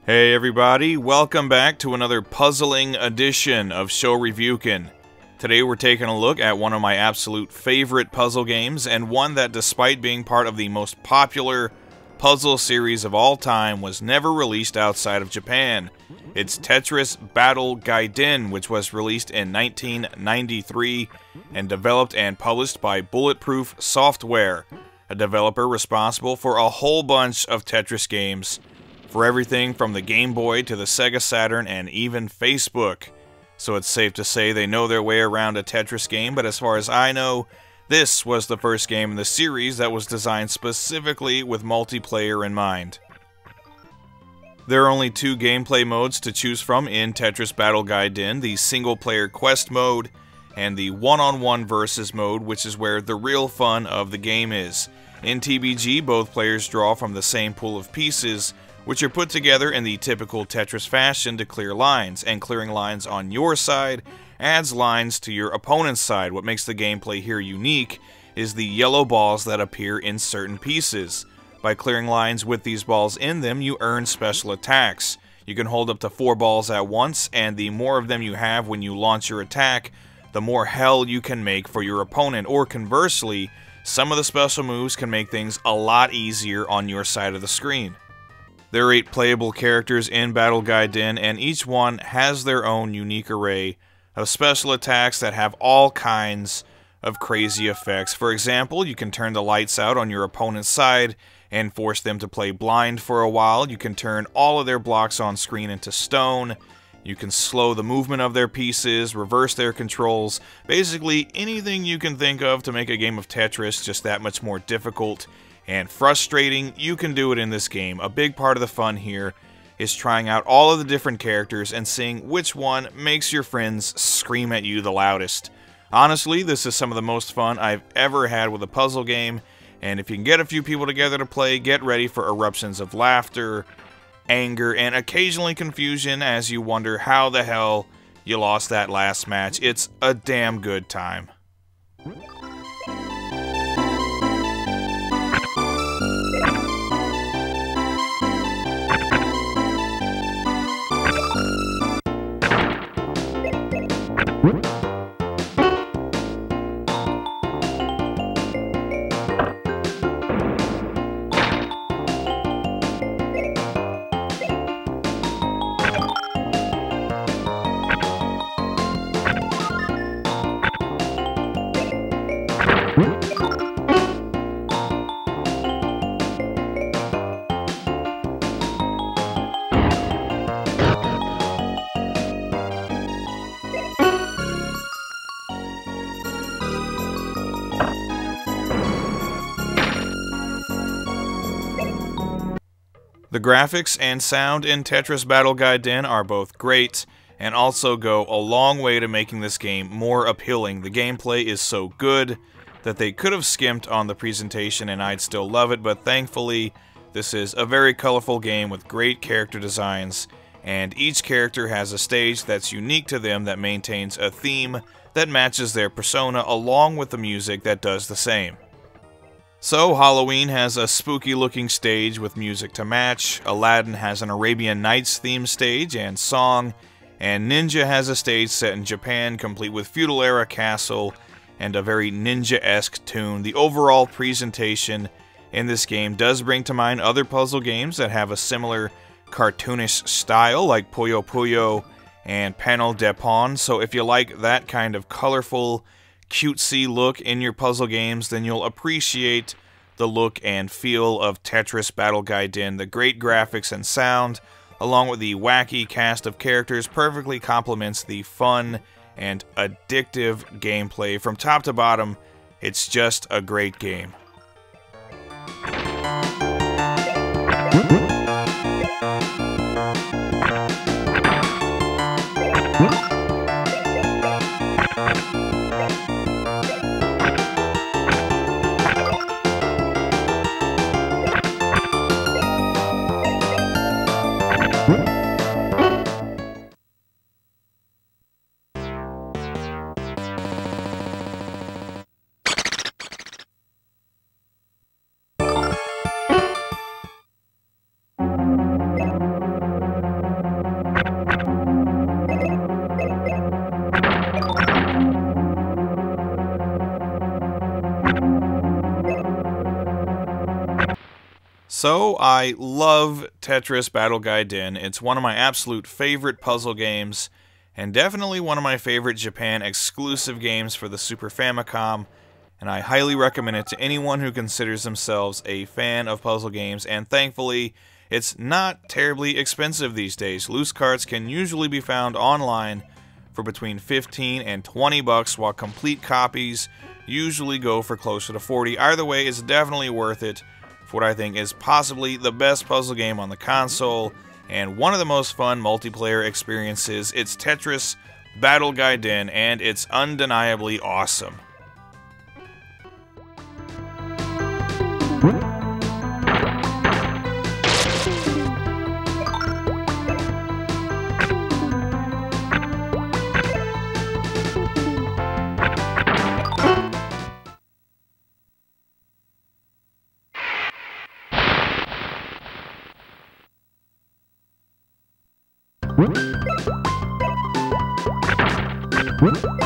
Hey everybody, welcome back to another puzzling edition of Shoreviewken. Today we're taking a look at one of my absolute favorite puzzle games, and one that, despite being part of the most popular puzzle series of all time, was never released outside of Japan. It's Tetris Battle Gaiden, which was released in 1993 and developed and published by Bulletproof Software, a developer responsible for a whole bunch of Tetris games, for everything from the Game Boy to the Sega Saturn and even Facebook. So it's safe to say they know their way around a Tetris game, but as far as I know, this was the first game in the series that was designed specifically with multiplayer in mind. There are only two gameplay modes to choose from in Tetris Battle Gaiden: the single-player quest mode and the one-on-one versus mode, which is where the real fun of the game is. In TBG, both players draw from the same pool of pieces, which are put together in the typical Tetris fashion to clear lines, and clearing lines on your side adds lines to your opponent's side. What makes the gameplay here unique is the yellow balls that appear in certain pieces. By clearing lines with these balls in them, you earn special attacks. You can hold up to 4 balls at once, and the more of them you have when you launch your attack, the more hell you can make for your opponent. Or conversely, some of the special moves can make things a lot easier on your side of the screen. There are 8 playable characters in Battle Gaiden, and each one has their own unique array of special attacks that have all kinds of crazy effects. For example, you can turn the lights out on your opponent's side and force them to play blind for a while. You can turn all of their blocks on screen into stone. You can slow the movement of their pieces, reverse their controls, basically anything you can think of to make a game of Tetris just that much more difficult and frustrating. You can do it in this game. A big part of the fun here is trying out all of the different characters and seeing which one makes your friends scream at you the loudest. Honestly, this is some of the most fun I've ever had with a puzzle game, and if you can get a few people together to play, get ready for eruptions of laughter, anger, and occasionally confusion as you wonder how the hell you lost that last match. It's a damn good time. The graphics and sound in Tetris Battle Gaiden are both great, and also go a long way to making this game more appealing. The gameplay is so good that they could have skimped on the presentation and I'd still love it, but thankfully this is a very colorful game with great character designs, and each character has a stage that's unique to them that maintains a theme that matches their persona, along with the music that does the same. So, Halloween has a spooky-looking stage with music to match, Aladdin has an Arabian Nights themed stage and song, and Ninja has a stage set in Japan, complete with feudal-era castle and a very ninja-esque tune. The overall presentation in this game does bring to mind other puzzle games that have a similar cartoonish style, like Puyo Puyo and Panel de Pon, so if you like that kind of colorful, cutesy look in your puzzle games, then you'll appreciate the look and feel of Tetris Battle Gaiden. The great graphics and sound, along with the wacky cast of characters, perfectly complements the fun and addictive gameplay. From top to bottom, it's just a great game. So, I love Tetris Battle Gaiden. It's one of my absolute favorite puzzle games, and definitely one of my favorite Japan exclusive games for the Super Famicom, and I highly recommend it to anyone who considers themselves a fan of puzzle games, and thankfully, it's not terribly expensive these days. Loose carts can usually be found online for between 15 and 20 bucks, while complete copies usually go for closer to 40. Either way, it's definitely worth it for what I think is possibly the best puzzle game on the console, and one of the most fun multiplayer experiences. It's Tetris Battle Gaiden, and it's undeniably awesome. What?